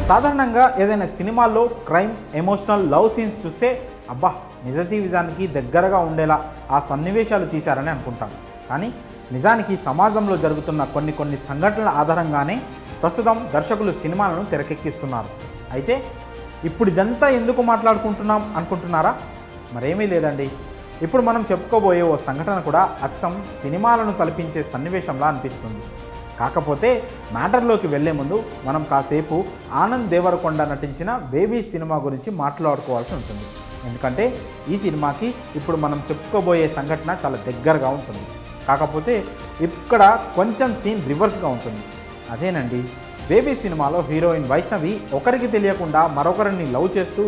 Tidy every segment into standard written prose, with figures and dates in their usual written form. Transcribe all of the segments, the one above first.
సాధారణంగా ఏదైనా సినిమాల్లో క్రైమ్, ఎమోషనల్, లవ్ సీన్స్ చూస్తే అబ్బా నిజ జీవితానికి దగ్గరగా ఉండేలా ఆ సన్నివేశాలు తీశారని అనుకుంటాం. కానీ నిజానికి సమాజంలో జరుగుతున్న కొన్ని సంఘటనల ఆధారంగానే ప్రస్తుతం దర్శకులు సినిమాలను తెరకెక్కిస్తున్నారు. అయితే ఇప్పుడు ఇదంతా ఎందుకు మాట్లాడుకుంటున్నాం అనుకుంటున్నారా? మరేమీ లేదండి. ఇప్పుడు మనం చెప్పుకోబోయే ఓ సంఘటన కూడా అచ్చం సినిమాలను తలపించే సన్నివేశంలా అనిపిస్తుంది. కాకపోతే మ్యాటర్లోకి వెళ్లే ముందు మనం కాసేపు ఆనంద్ దేవరకొండ నటించిన బేబీ సినిమా గురించి మాట్లాడుకోవాల్సి ఉంటుంది. ఎందుకంటే ఈ సినిమాకి ఇప్పుడు మనం చెప్పుకోబోయే సంఘటన చాలా దగ్గరగా ఉంటుంది. కాకపోతే ఇక్కడ కొంచెం సీన్ రివర్స్గా ఉంటుంది. అదేనండి, బేబీ సినిమాలో హీరోయిన్ వైష్ణవి ఒకరికి తెలియకుండా మరొకరిని లవ్ చేస్తూ,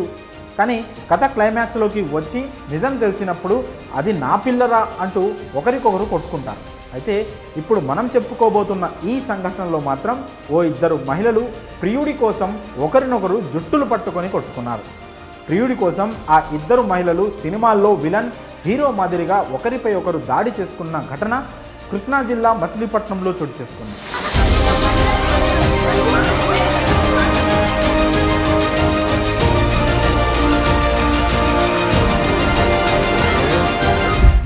కానీ కథ క్లైమాక్స్లోకి వచ్చి నిజం తెలిసినప్పుడు అది నా పిల్లరా అంటూ ఒకరికొకరు కొట్టుకుంటారు. అయితే ఇప్పుడు మనం చెప్పుకోబోతున్న ఈ సంఘటనలో మాత్రం ఓ ఇద్దరు మహిళలు ప్రియుడి కోసం ఒకరినొకరు జుట్టులు పట్టుకొని కొట్టుకున్నారు. ప్రియుడి కోసం ఆ ఇద్దరు మహిళలు సినిమాల్లో విలన్, హీరో మాదిరిగా ఒకరిపై ఒకరు దాడి చేసుకున్న ఘటన కృష్ణా జిల్లా మచిలీపట్నంలో చోటు చేసుకుంది.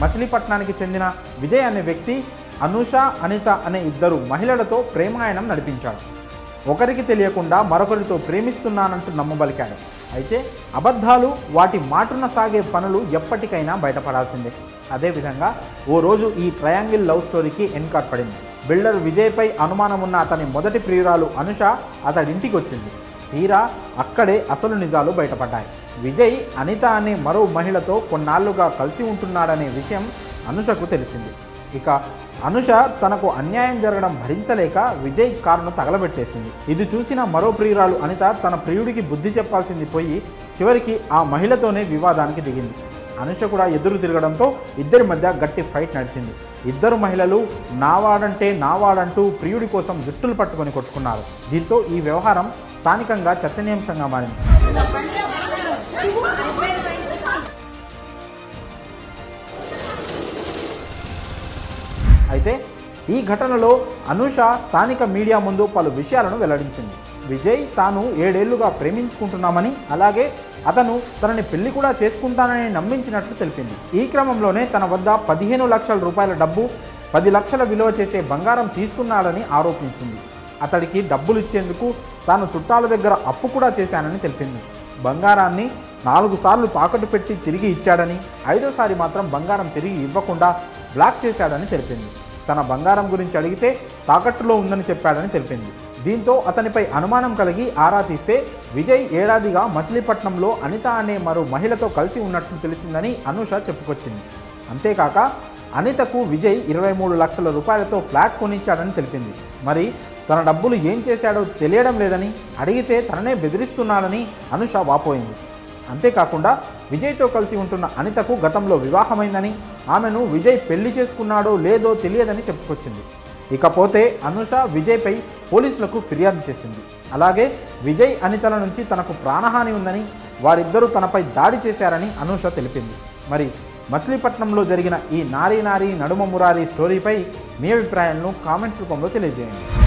మచిలీపట్నానికి చెందిన విజయ్ అనే వ్యక్తి అనూష, అనిత అనే ఇద్దరు మహిళలతో ప్రేమాయణం నడిపించాడు. ఒకరికి తెలియకుండా మరొకరితో ప్రేమిస్తున్నానంటూ నమ్మబలికాడు. అయితే అబద్ధాలు, వాటి మాటున సాగే పనులు ఎప్పటికైనా బయటపడాల్సిందే. అదేవిధంగా ఓ రోజు ఈ ట్రయాంగిల్ లవ్ స్టోరీకి ఎన్కార్ పడింది. బిల్డర్ విజయ్పై అనుమానం ఉన్న అతని మొదటి ప్రియురాలు అనుష అతడింటికి వచ్చింది. తీరా అక్కడే అసలు నిజాలు బయటపడ్డాయి. విజయ్ అనిత అనే మరో మహిళతో కొన్నాళ్లుగా కలిసి ఉంటున్నాడనే విషయం అనుషకు తెలిసింది. ఇక అనుష తనకు అన్యాయం జరగడం భరించలేక విజయ్ కారును తగలబెట్టేసింది. ఇది చూసిన మరో ప్రియురాలు అనిత తన ప్రియుడికి బుద్ధి చెప్పాల్సింది పోయి చివరికి ఆ మహిళతోనే వివాదానికి దిగింది. అనుష కూడా ఎదురు తిరగడంతో ఇద్దరి మధ్య గట్టి ఫైట్ నడిచింది. ఇద్దరు మహిళలు నావాడంటే నావాడంటూ ప్రియుడి కోసం జుట్టులు పట్టుకొని కొట్టుకున్నారు. దీంతో ఈ వ్యవహారం స్థానికంగా చర్చనీయాంశంగా మారింది. అయితే ఈ ఘటనలో అనూష స్థానిక మీడియా ముందు పలు విషయాలను వెల్లడించింది. విజయ్ తాను 7 ఏళ్లుగా ప్రేమించుకుంటున్నామని, అలాగే అతను తనని పెళ్లి కూడా చేసుకుంటానని నమ్మించినట్లు తెలిపింది. ఈ క్రమంలోనే తన వద్ద 15 లక్షల రూపాయల డబ్బు, 10 లక్షల విలువ చేసే బంగారం తీసుకున్నాడని ఆరోపించింది. అతడికి డబ్బులు ఇచ్చేందుకు తాను చుట్టాల దగ్గర అప్పు కూడా చేశానని తెలిపింది. బంగారాన్ని 4 సార్లు తాకట్టు పెట్టి తిరిగి ఇచ్చాడని, 5వసారి మాత్రం బంగారం తిరిగి ఇవ్వకుండా బ్లాక్ చేశాడని తెలిపింది. తన బంగారం గురించి అడిగితే తాకట్టులో ఉందని చెప్పాడని తెలిపింది. దీంతో అతనిపై అనుమానం కలిగి ఆరా తీస్తే విజయ్ ఏడాదిగా మచిలీపట్నంలో అనిత అనే మరో మహిళతో కలిసి ఉన్నట్లు తెలిసిందని అనూష చెప్పుకొచ్చింది. అంతేకాక అనితకు విజయ్ 23 లక్షల రూపాయలతో ఫ్లాట్ కొనిచ్చాడని తెలిపింది. మరి తన డబ్బులు ఏం చేశాడో తెలియడం లేదని, అడిగితే తననే బెదిరిస్తున్నాడని అనూష వాపోయింది. అంతేకాకుండా విజయ్తో కలిసి ఉంటున్న అనితకు గతంలో వివాహమైందని, ఆమెను విజయ్ పెళ్లి చేసుకున్నాడో లేదో తెలియదని చెప్పుకొచ్చింది. ఇకపోతే అనూష విజయ్పై పోలీసులకు ఫిర్యాదు చేసింది. అలాగే విజయ్ అనితల నుంచి తనకు ప్రాణహాని ఉందని, వారిద్దరూ తనపై దాడి చేశారని అనూష తెలిపింది. మరి మచిలీపట్నంలో జరిగిన ఈ నారీ నడుమ మురారి స్టోరీపై మీ అభిప్రాయాలను కామెంట్స్ రూపంలో తెలియజేయండి.